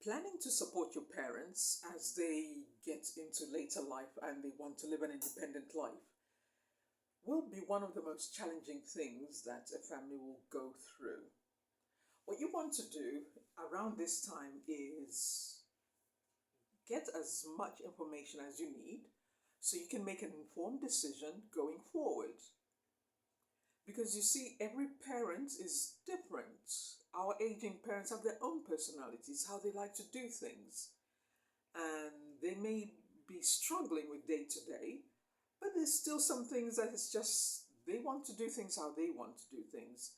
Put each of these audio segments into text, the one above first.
Planning to support your parents as they get into later life and they want to live an independent life will be one of the most challenging things that a family will go through. What you want to do around this time is get as much information as you need so you can make an informed decision going forward. Because you see, every parent is different. Our aging parents have their own personalities, how they like to do things. And they may be struggling with day to day, but there's still some things that it's just they want to do things how they want to do things.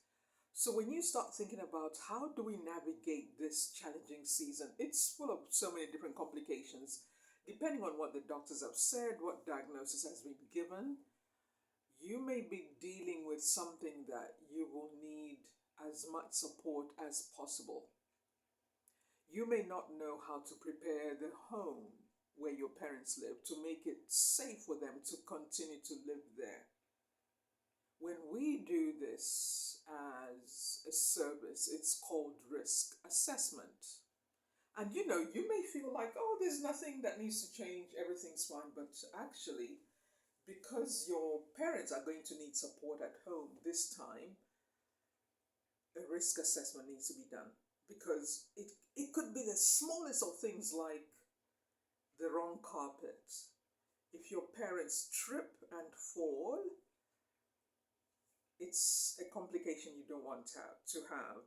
So when you start thinking about how do we navigate this challenging season, it's full of so many different complications. Depending on what the doctors have said, what diagnosis has been given, you may be dealing with something that you will need as much support as possible. You may not know how to prepare the home where your parents live to make it safe for them to continue to live there. When we do this as a service, it's called risk assessment. And you may feel like, oh, there's nothing that needs to change, everything's fine. But actually, because your parents are going to need support at home this time, a risk assessment needs to be done. Because it could be the smallest of things like the wrong carpet. If your parents trip and fall, it's a complication you don't want to have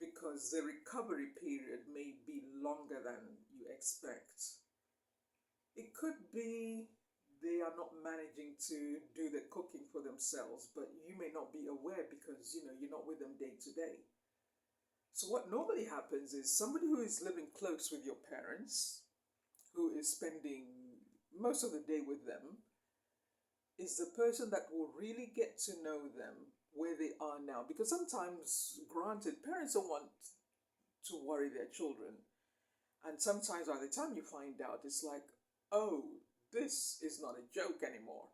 because the recovery period may be longer than you expect. It could be they are not managing to do the cooking for themselves, but you may not be aware because you're not with them day to day. So what normally happens is somebody who is living close with your parents, who is spending most of the day with them, is the person that will really get to know them where they are now. Because sometimes, granted, parents don't want to worry their children. And sometimes by the time you find out, it's like, oh, this is not a joke anymore.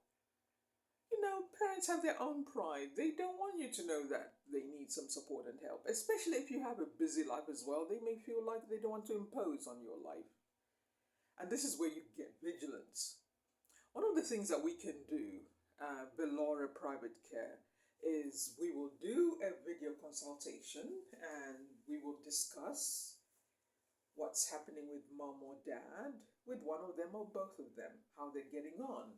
Parents have their own pride. They don't want you to know that they need some support and help, especially if you have a busy life as well. They may feel like they don't want to impose on your life. And this is where you get vigilance. One of the things that we can do, Belora Private Care, is we will do a video consultation and we will discuss what's happening with mom or dad, with one of them or both of them, how they're getting on.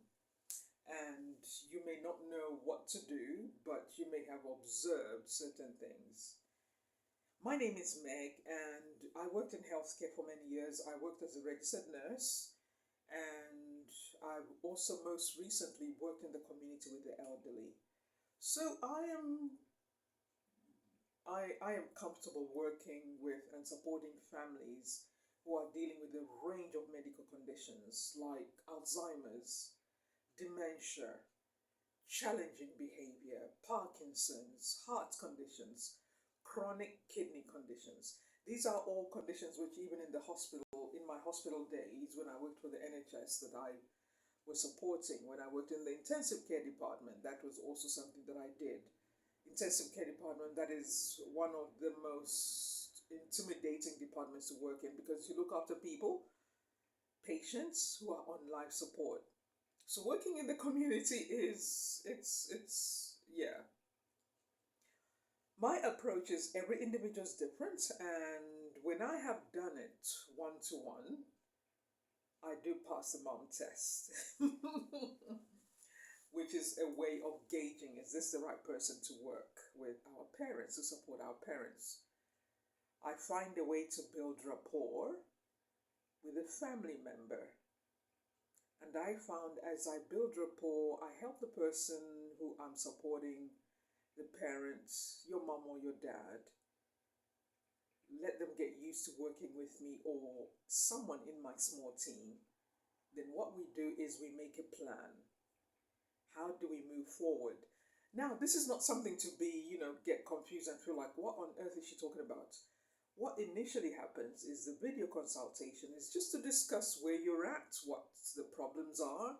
And you may not know what to do, but you may have observed certain things. My name is Meg, and I worked in healthcare for many years. I worked as a registered nurse, and I've also most recently worked in the community with the elderly. So I am comfortable working with and supporting families who are dealing with a range of medical conditions like Alzheimer's, dementia, challenging behavior, Parkinson's, heart conditions, chronic kidney conditions. These are all conditions which even in my hospital days when I worked for the NHS that I was supporting, when I worked in the intensive care department, that was also something that I did. Intensive care department, that is one of the most intimidating departments to work in because you look after people, patients who are on life support. So working in the community it's yeah. My approach is every individual is different, and when I have done it one-to-one, I do pass the mom test, which is a way of gauging, is this the right person to work with our parents, to support our parents? I find a way to build rapport with a family member. And I found as I build rapport, I help the person who I'm supporting, the parents, your mom or your dad, let them get used to working with me or someone in my small team. Then what we do is we make a plan. How do we move forward? Now, this is not something to be, get confused and feel like, what on earth is she talking about? What initially happens is the video consultation is just to discuss where you're at, what the problems are,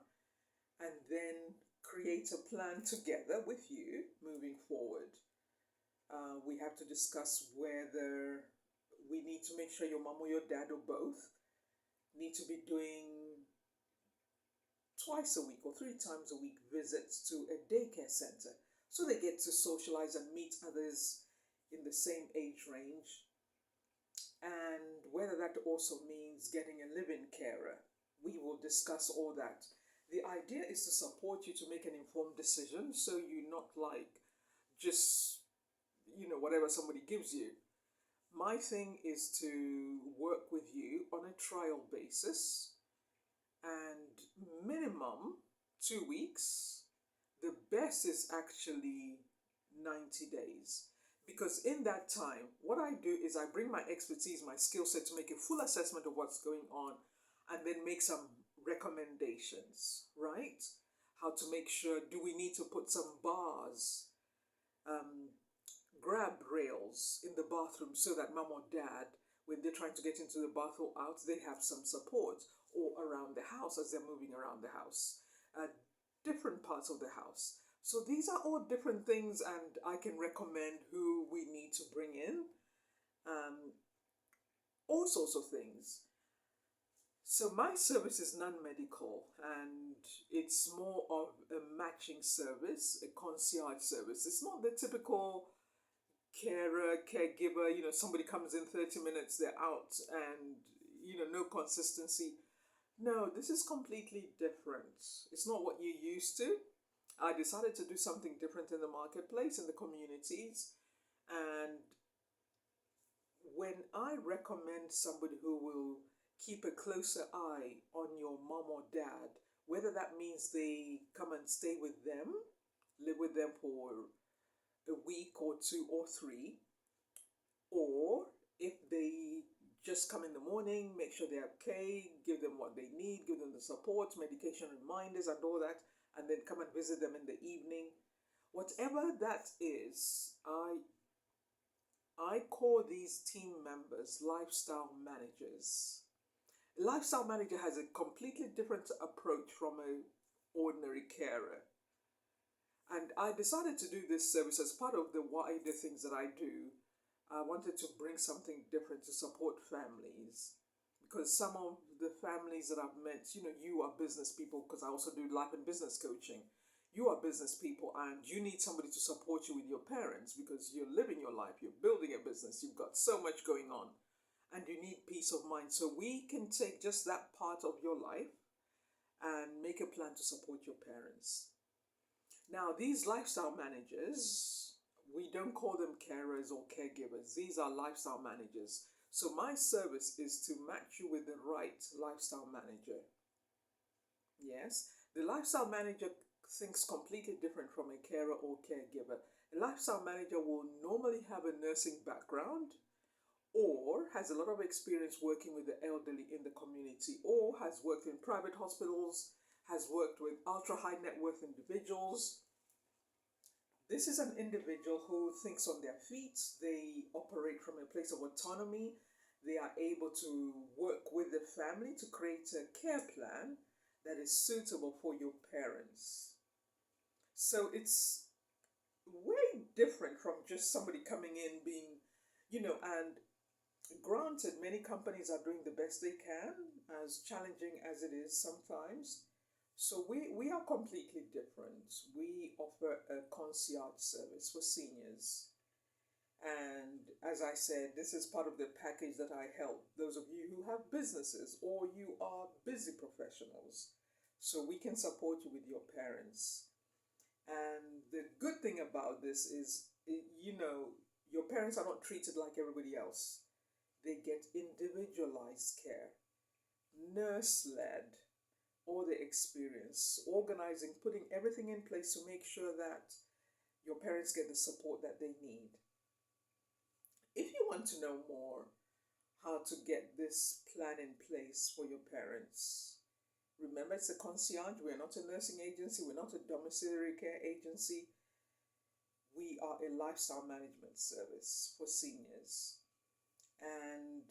and then create a plan together with you moving forward. We have to discuss whether we need to make sure your mom or your dad or both need to be doing twice a week or 3 times a week visits to a daycare center so they get to socialize and meet others in the same age range, and whether that also means getting a live-in carer. We will discuss all that. The idea is to support you to make an informed decision so you're not like just, whatever somebody gives you. My thing is to work with you on a trial basis and minimum 2 weeks. The best is actually 90 days. Because in that time, what I do is I bring my expertise, my skill set to make a full assessment of what's going on and then make some recommendations, right? How to make sure, do we need to put some bars, grab rails in the bathroom so that mom or dad, when they're trying to get into the bath or out, they have some support, or around the house as they're moving around the house, different parts of the house. So these are all different things, and I can recommend who we need to bring in, all sorts of things. So my service is non-medical, and it's more of a matching service, a concierge service. It's not the typical caregiver, somebody comes in 30 minutes, they're out, and, no consistency. No, this is completely different. It's not what you're used to. I decided to do something different in the marketplace, in the communities. And when I recommend somebody who will keep a closer eye on your mom or dad, whether that means they come and stay with them, live with them for a week or 2 or 3, or if they just come in the morning, make sure they're okay, give them what they need, give them the support, medication reminders and all that, and then come and visit them in the evening. Whatever that is, I call these team members lifestyle managers. A lifestyle manager has a completely different approach from an ordinary carer. And I decided to do this service as part of the wider things that I do. I wanted to bring something different to support families, because some of the families that I've met, you are business people, because I also do life and business coaching. You are business people and you need somebody to support you with your parents because you're living your life, you're building a business, you've got so much going on and you need peace of mind. So we can take just that part of your life and make a plan to support your parents. Now, these lifestyle managers, we don't call them carers or caregivers. These are lifestyle managers. So my service is to match you with the right lifestyle manager. Yes, the lifestyle manager thinks completely different from a carer or caregiver. A lifestyle manager will normally have a nursing background, or has a lot of experience working with the elderly in the community, or has worked in private hospitals, has worked with ultra high net worth individuals. This is an individual who thinks on their feet. They operate from a place of autonomy. They are able to work with the family to create a care plan that is suitable for your parents. So it's way different from just somebody coming in being, and granted, many companies are doing the best they can, as challenging as it is sometimes. So we are completely different. We offer a concierge service for seniors. And as I said, this is part of the package that I help those of you who have businesses or you are busy professionals. So we can support you with your parents. And the good thing about this is, your parents are not treated like everybody else. They get individualized care, nurse-led, all the experience, organizing, putting everything in place to make sure that your parents get the support that they need. If you want to know more how to get this plan in place for your parents, remember it's a concierge. We're not a nursing agency. We're not a domiciliary care agency. We are a lifestyle management service for seniors. And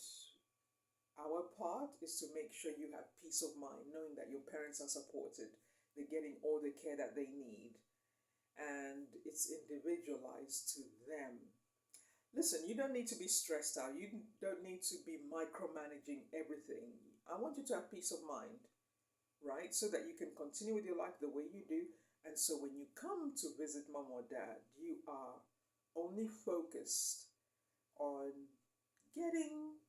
our part is to make sure you have peace of mind, knowing that your parents are supported. They're getting all the care that they need. And it's individualized to them. Listen, you don't need to be stressed out. You don't need to be micromanaging everything. I want you to have peace of mind, right? So that you can continue with your life the way you do. And so when you come to visit mom or dad, you are only focused on getting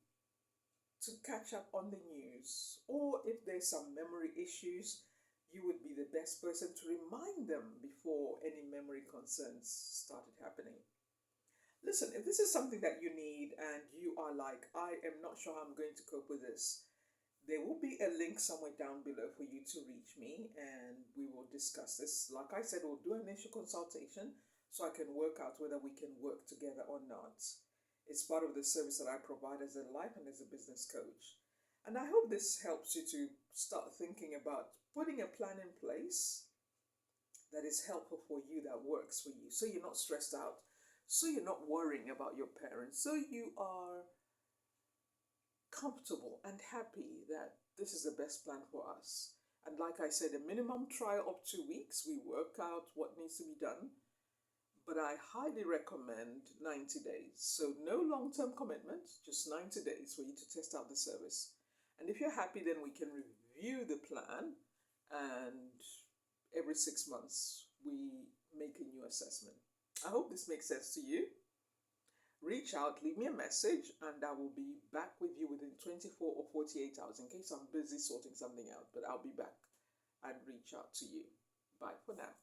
to catch up on the news. Or if there's some memory issues, you would be the best person to remind them before any memory concerns started happening. Listen, if this is something that you need and you are like, I am not sure how I'm going to cope with this, there will be a link somewhere down below for you to reach me and we will discuss this. Like I said, we'll do an initial consultation so I can work out whether we can work together or not. It's part of the service that I provide as a life and as a business coach. And I hope this helps you to start thinking about putting a plan in place that is helpful for you, that works for you, so you're not stressed out, so you're not worrying about your parents, so you are comfortable and happy that this is the best plan for us. And like I said, a minimum trial of 2 weeks, we work out what needs to be done. But I highly recommend 90 days. So no long term commitment, just 90 days for you to test out the service. And if you're happy, then we can review the plan. And every 6 months, we make a new assessment. I hope this makes sense to you. Reach out, leave me a message, and I will be back with you within 24 or 48 hours in case I'm busy sorting something out. But I'll be back and reach out to you. Bye for now.